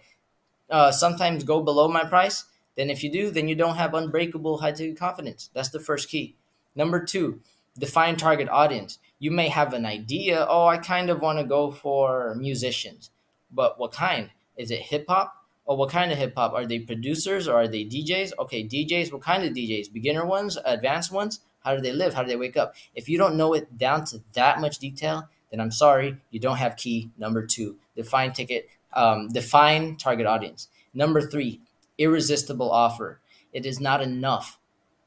sometimes go below my price? Then if you do, then you don't have unbreakable high ticket confidence. That's the first key. Number two, define target audience. You may have an idea, oh, I kind of want to go for musicians, but what kind? Is it hip hop? Or what kind of hip hop? Are they producers or are they DJs? Okay, DJs, what kind of DJs? Beginner ones, advanced ones? How do they live? How do they wake up? If you don't know it down to that much detail, then I'm sorry, you don't have key number two. Define target audience. Number three, irresistible offer. It is not enough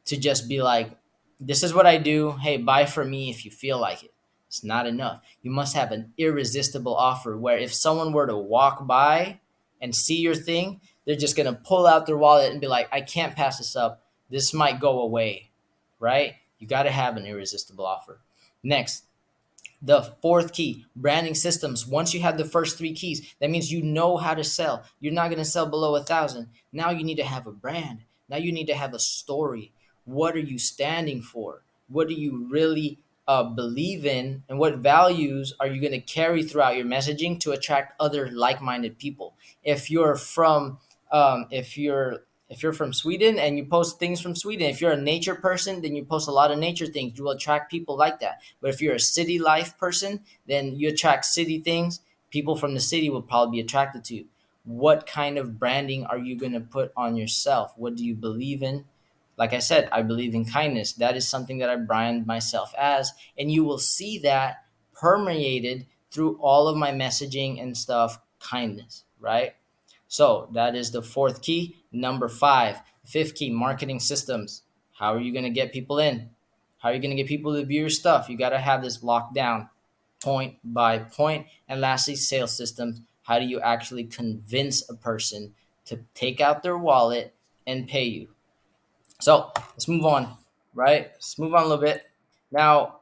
to just be like, this is what I do. Hey, buy from me if you feel like it. It's not enough. You must have an irresistible offer where if someone were to walk by and see your thing, they're just going to pull out their wallet and be like, I can't pass this up. This might go away, right? You got to have an irresistible offer. Next, the fourth key, branding systems. Once you have the first three keys, that means you know how to sell. You're not going to sell below 1,000. Now you need to have a brand. Now you need to have a story. What are you standing for? What do you really believe in? And what values are you going to carry throughout your messaging to attract other like-minded people? If you're from, if you're from Sweden and you post things from Sweden, if you're a nature person, then you post a lot of nature things. You will attract people like that. But if you're a city life person, then you attract city things. People from the city will probably be attracted to you. What kind of branding are you going to put on yourself? What do you believe in? Like I said, I believe in kindness. That is something that I brand myself as. And you will see that permeated through all of my messaging and stuff, kindness, right? So that is the fourth key. Number five, fifth key, marketing systems. How are you going to get people in? How are you going to get people to view your stuff? You got to have this locked down point by point. And lastly, sales systems. How do you actually convince a person to take out their wallet and pay you? So let's move on, right? Let's move on a little bit. Now,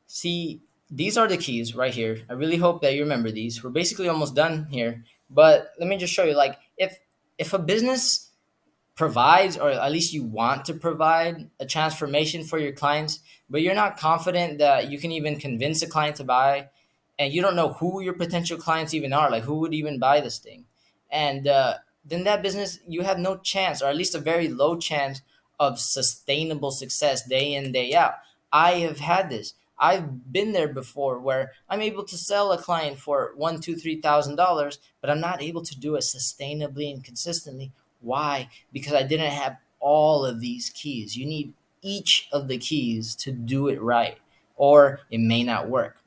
see, these are the keys right here. I really hope that you remember these. We're basically almost done here, but let me just show you. Like, if a business provides, or at least you want to provide, a transformation for your clients, but you're not confident that you can even convince a client to buy, and you don't know who your potential clients even are, like who would even buy this thing, and then that business, you have no chance, or at least a very low chance of sustainable success day in, day out. I have had this. I've been there before where I'm able to sell a client for one, two, $3,000, but I'm not able to do it sustainably and consistently. Why? Because I didn't have all of these keys. You need each of the keys to do it right, or it may not work.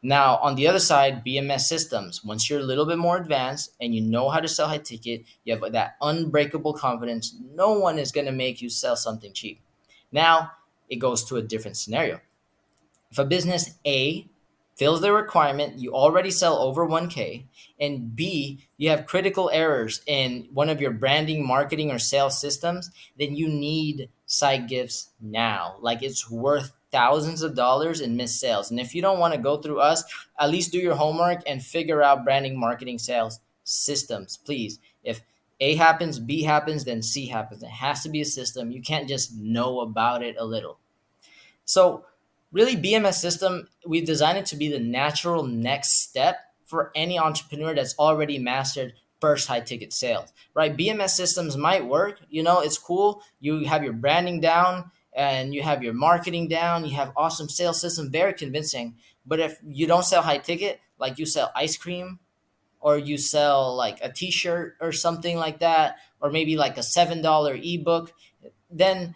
Now, on the other side, BMS systems. Once you're a little bit more advanced and you know how to sell high ticket, you have that unbreakable confidence. No one is going to make you sell something cheap. Now, it goes to a different scenario. If a business A fills the requirement, you already sell over 1K, and B, you have critical errors in one of your branding, marketing, or sales systems, then you need SiteGifts now. Like it's worth thousands of dollars in missed sales. And if you don't want to go through us, at least do your homework and figure out branding, marketing, sales systems, please. If A happens, B happens, then C happens. It has to be a system. You can't just know about it a little. So, really, BMS system, we've designed it to be the natural next step for any entrepreneur that's already mastered first high ticket sales, right? BMS systems might work, it's cool. You have your branding down and you have your marketing down, you have awesome sales system, very convincing. But if you don't sell high ticket, like you sell ice cream or you sell like a t-shirt or something like that, or maybe like a $7 ebook, then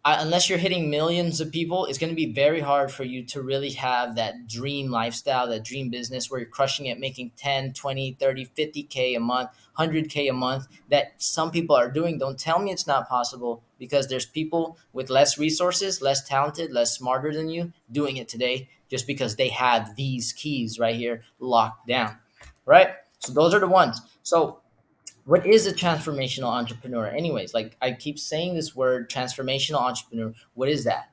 unless you're hitting millions of people, it's going to be very hard for you to really have that dream lifestyle, that dream business where you're crushing it, making 10, 20, 30, 50K a month, 100K a month that some people are doing. Don't tell me it's not possible, because there's people with less resources, less talented, less smarter than you doing it today just because they have these keys right here locked down, right? So those are the ones. So what is a transformational entrepreneur anyways? Like I keep saying this word, transformational entrepreneur. What is that?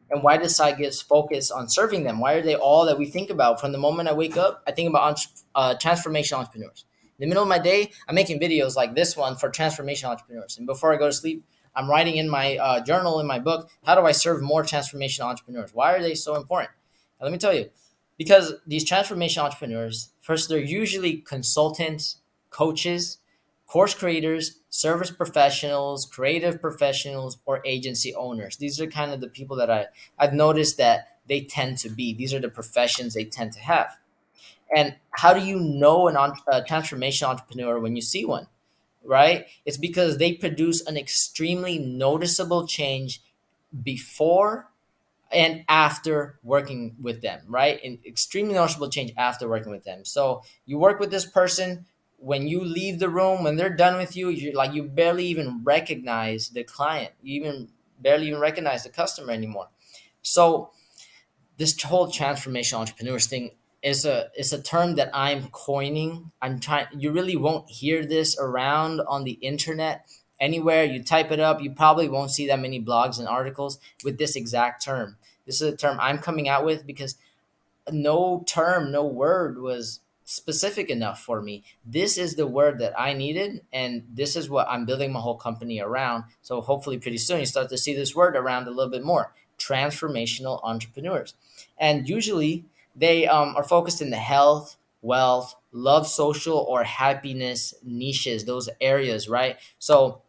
And why does SiteGifts focus on serving them? Why are they all that we think about? From the moment I wake up, I think about transformational entrepreneurs. In the middle of my day, I'm making videos like this one for transformational entrepreneurs. And before I go to sleep, I'm writing in my journal, in my book, how do I serve more transformational entrepreneurs? Why are they so important? And let me tell you, because these transformational entrepreneurs, first, they're usually consultants, coaches, course creators, service professionals, creative professionals, or agency owners. These are kind of the people that I've noticed that they tend to be. These are the professions they tend to have. And how do you know a transformational entrepreneur when you see one, right? It's because they produce an extremely noticeable change before and after working with them, right? An extremely noticeable change after working with them. So you work with this person. When you leave the room, when they're done with you, you barely even recognize the client. You even barely even recognize the customer anymore. So this whole transformational entrepreneurs thing is a term that I'm coining. I'm trying. You really won't hear this around on the internet anywhere. You type it up, you probably won't see that many blogs and articles with this exact term. This is a term I'm coming out with because no term, no word was specific enough for me. This is the word that I needed, and this is what I'm building my whole company around. So hopefully, pretty soon, you start to see this word around a little bit more. Transformational entrepreneurs, and usually they are focused in the health, wealth, love, social, or happiness niches. Those areas, right? So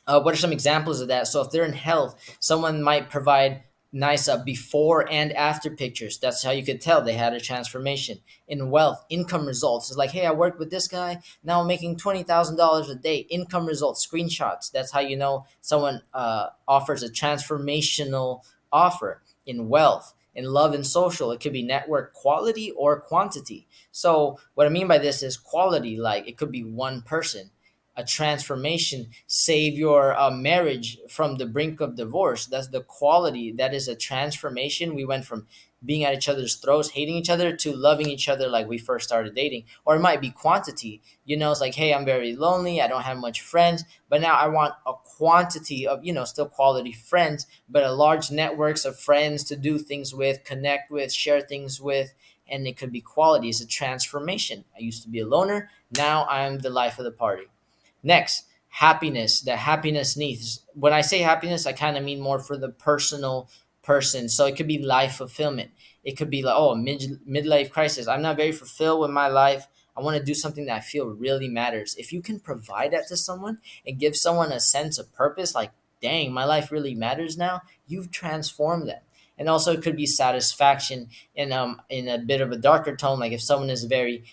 what are some examples of that? So if they're in health, someone might provide nice before and after pictures. That's how you could tell they had a transformation. In wealth, income results. It's like, hey, I worked with this guy. Now I'm making $20,000 a day. Income results, screenshots. That's how you know someone offers a transformational offer. In wealth, in love and social, it could be network quality or quantity. So what I mean by this is quality, like it could be one person. A transformation, save your marriage from the brink of divorce. That's the quality. That is a transformation. We went from being at each other's throats, hating each other, to loving each other like we first started dating. Or it might be quantity. It's like, hey, I'm very lonely, I don't have much friends, but now I want a quantity of, still quality friends, but a large networks of friends to do things with, connect with, share things with. And it could be quality. It's a transformation. I used to be a loner, now I'm the life of the party. Next, happiness, the happiness needs. When I say happiness, I kind of mean more for the personal person. So it could be life fulfillment. It could be like, oh, midlife crisis. I'm not very fulfilled with my life. I want to do something that I feel really matters. If you can provide that to someone and give someone a sense of purpose, like, dang, my life really matters now, you've transformed them. And also, it could be satisfaction in a bit of a darker tone. Like if someone is very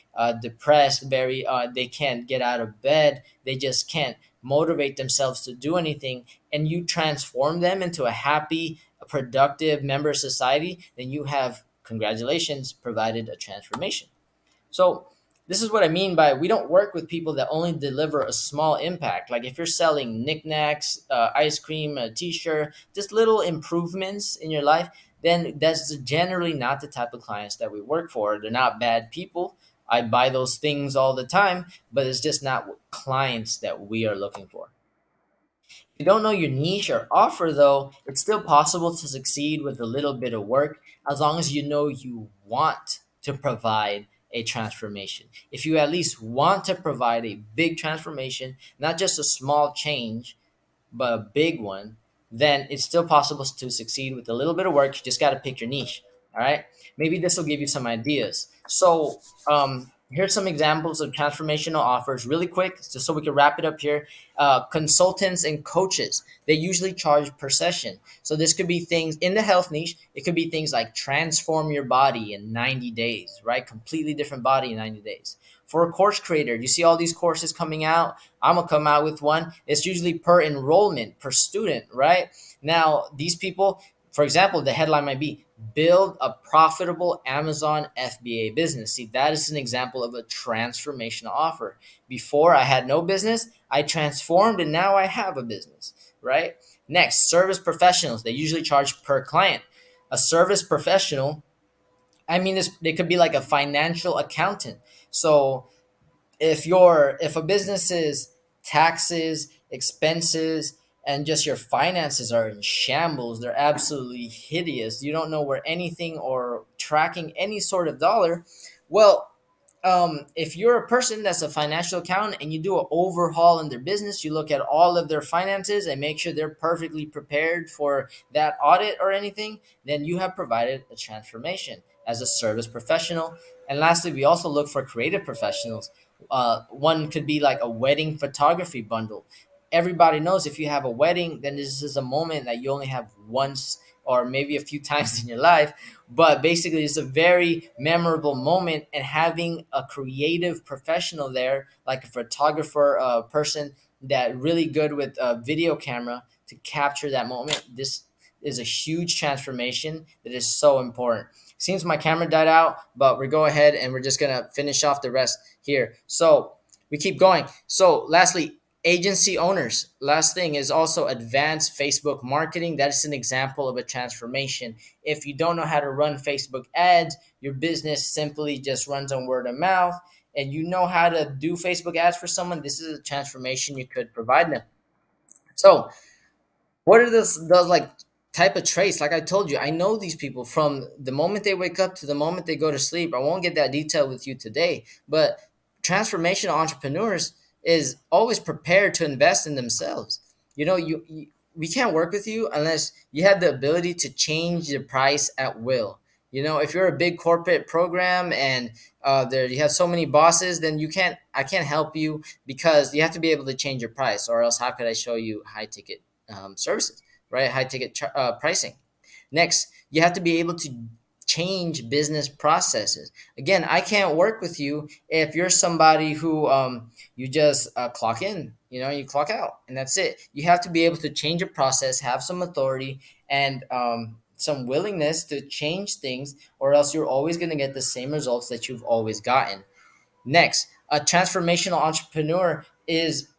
depressed, very they can't get out of bed, they just can't motivate themselves to do anything, and you transform them into a happy, productive member of society, then you have, congratulations, provided a transformation. So this is what I mean by we don't work with people that only deliver a small impact. Like if you're selling knickknacks, ice cream, a t-shirt, just little improvements in your life, then that's generally not the type of clients that we work for. They're not bad people. I buy those things all the time, but it's just not clients that we are looking for. If you don't know your niche or offer, though, it's still possible to succeed with a little bit of work as long as you know you want to provide a transformation. If you at least want to provide a big transformation, not just a small change, but a big one, then it's still possible to succeed with a little bit of work. You just got to pick your niche. All right. Maybe this will give you some ideas. So, here's some examples of transformational offers, really quick, just so we can wrap it up here. Consultants and coaches, they usually charge per session. So, this could be things in the health niche, it could be things like transform your body in 90 days, right? Completely different body in 90 days. For a course creator, you see all these courses coming out. I'm gonna come out with one. It's usually per enrollment, per student, right? Now, these people, for example, the headline might be build a profitable Amazon FBA business. See, that is an example of a transformational offer. Before I had no business, I transformed and now I have a business, right? Next, service professionals. They usually charge per client. A service professional, I mean, they could be like a financial accountant. So if a business's taxes, expenses, and just your finances are in shambles, they're absolutely hideous. You don't know where anything or tracking any sort of dollar. Well, if you're a person that's a financial accountant and you do an overhaul in their business, you look at all of their finances and make sure they're perfectly prepared for that audit or anything, then you have provided a transformation as a service professional. And lastly, we also look for creative professionals. One could be like a wedding photography bundle. Everybody knows if you have a wedding, then this is a moment that you only have once or maybe a few times in your life. But basically, it's a very memorable moment, and having a creative professional there, like a photographer, a person that really good with a video camera to capture that moment. This is a huge transformation that is so important. Seems my camera died out, but we're go ahead and we're just gonna finish off the rest here. So we keep going. So lastly, agency owners. Last thing is also advanced Facebook marketing. That is an example of a transformation. If you don't know how to run Facebook ads, your business simply just runs on word of mouth, and you know how to do Facebook ads for someone, this is a transformation you could provide them. So what are those like type of traits? Like I told you, I know these people from the moment they wake up to the moment they go to sleep. I won't get that detail with you today, but transformational entrepreneurs is always prepared to invest in themselves. You know, we can't work with you unless you have the ability to change the price at will. You know, if you're a big corporate program and there you have so many bosses, then you can't. I can't help you because you have to be able to change your price, or else how could I show you high ticket services, right? High ticket pricing. Next, you have to be able to change business processes. Again, I can't work with you if you're somebody who you just clock in, you know, you clock out, and that's it. You have to be able to change a process, have some authority, and some willingness to change things, or else you're always going to get the same results that you've always gotten. Next, a transformational entrepreneur is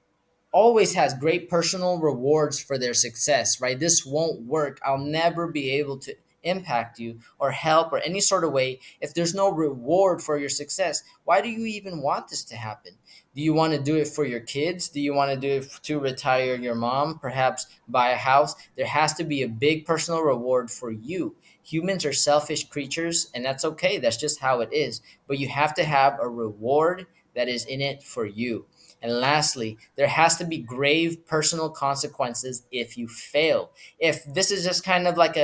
always has great personal rewards for their success, right? This won't work. I'll never be able to impact you or help or any sort of way if there's no reward for your success. Why do you even want this to happen? Do you want to do it for your kids? Do you want to do it to retire your mom, perhaps buy a house? There has to be a big personal reward for you. Humans are selfish creatures, and that's okay. That's just how it is. But you have to have a reward that is in it for you. And lastly, there has to be grave personal consequences if you fail. If this is just kind of like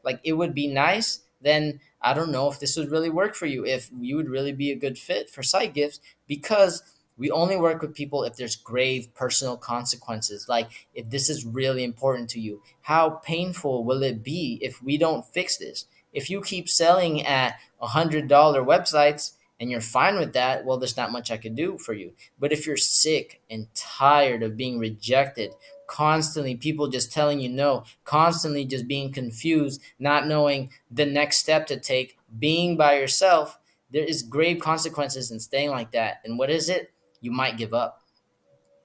like it would be nice, then I don't know if this would really work for you, if you would really be a good fit for SiteGifts, because we only work with people if there's grave personal consequences. Like if this is really important to you, how painful will it be if we don't fix this? If you keep selling at $100 websites and you're fine with that, well, there's not much I could do for you. But if you're sick and tired of being rejected, constantly people just telling you no, constantly just being confused, not knowing the next step to take, being by yourself, there is grave consequences in staying like that. And what is it? You might give up.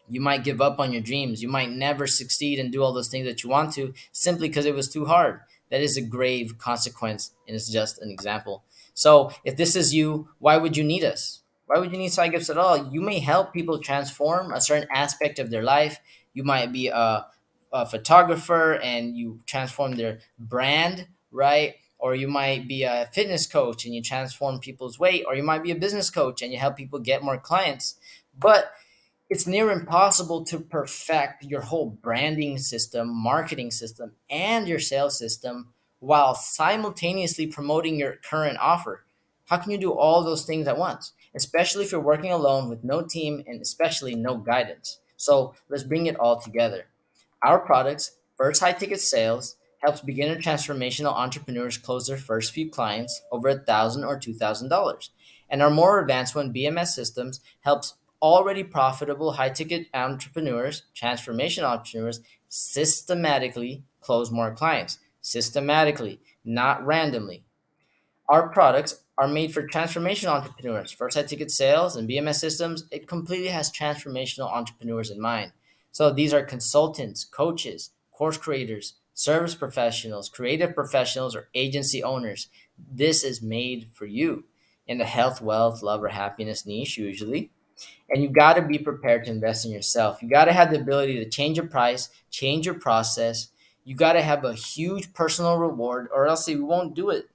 You might give up on your dreams. You might never succeed and do all those things that you want to simply because it was too hard. that is a grave consequence, and it's just an example. So if this is you, why would you need us? Why would you need side gifts at all? You may help people transform a certain aspect of their life. You might be a photographer and you transform their brand, right? Or you might be a fitness coach and you transform people's weight, or you might be a business coach and you help people get more clients. But it's near impossible to perfect your whole branding system, marketing system, and your sales system while simultaneously promoting your current offer. How can you do all those things at once? Especially if you're working alone with no team and especially no guidance. So let's bring it all together. Our products, First High Ticket Sales, helps beginner transformational entrepreneurs close their first few clients over $1,000 or $2,000. And our more advanced one, BMS Systems, helps already profitable high ticket entrepreneurs, transformation entrepreneurs, systematically close more clients. Systematically, not randomly. Our products are made for transformational entrepreneurs. First High Ticket Sales and BMS Systems, it completely has transformational entrepreneurs in mind. So these are consultants, coaches, course creators, service professionals, creative professionals, or agency owners. This is made for you in the health, wealth, love, or happiness niche, usually. And you got to be prepared to invest in yourself. You got to have the ability to change your price, change your process. You got to have a huge personal reward, or else you won't do it.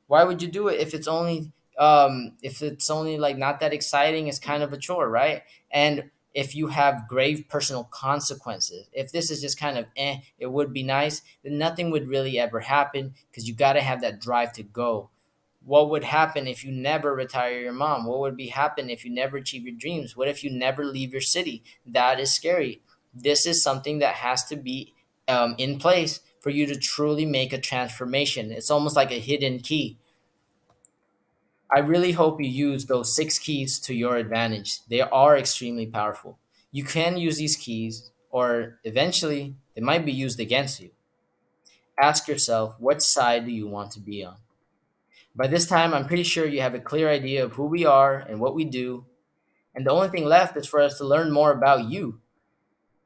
Why would you do it if it's only like not that exciting? It's kind of a chore, right? And if you have grave personal consequences, if this is just kind of it would be nice, then nothing would really ever happen because you got to have that drive to go. What would happen if you never retire your mom? What would be happen if you never achieve your dreams? What if you never leave your city? That is scary. This is something that has to be in place for you to truly make a transformation. It's almost like a hidden key. I really hope you use those six keys to your advantage. They are extremely powerful. You can use these keys, or eventually they might be used against you. Ask yourself, what side do you want to be on? By this time, I'm pretty sure you have a clear idea of who we are and what we do, and the only thing left is for us to learn more about you.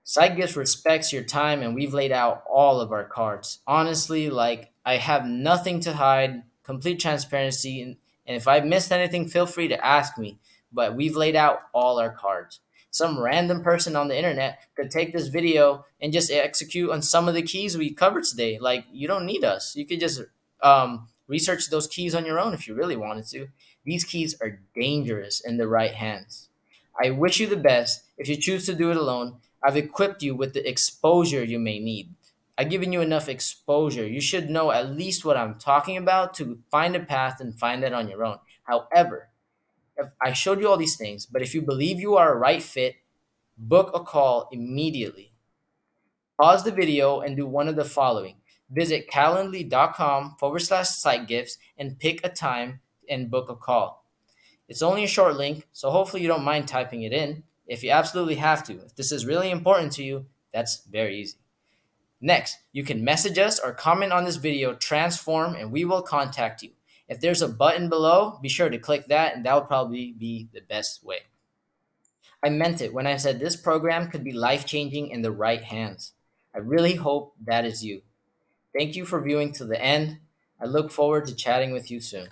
SiteGifts respects your time, and we've laid out all of our cards. Honestly, like, I have nothing to hide, complete transparency, and if I missed anything, feel free to ask me. But we've laid out all our cards. Some random person on the internet could take this video and just execute on some of the keys we covered today. Like, you don't need us. You could just research those keys on your own if you really wanted to. These keys are dangerous in the right hands. I wish you the best. If you choose to do it alone, I've equipped you with the exposure you may need. I've given you enough exposure. You should know at least what I'm talking about to find a path and find it on your own. However, if I showed you all these things, but if you believe you are a right fit, book a call immediately. Pause the video and do one of the following. Visit calendly.com/SiteGifts and pick a time and book a call. It's only a short link, so hopefully you don't mind typing it in if you absolutely have to. If this is really important to you, that's very easy. Next, you can message us or comment on this video, transform, and we will contact you. If there's a button below, be sure to click that, and that will probably be the best way. I meant it when I said this program could be life changing in the right hands. I really hope that is you. Thank you for viewing to the end. I look forward to chatting with you soon.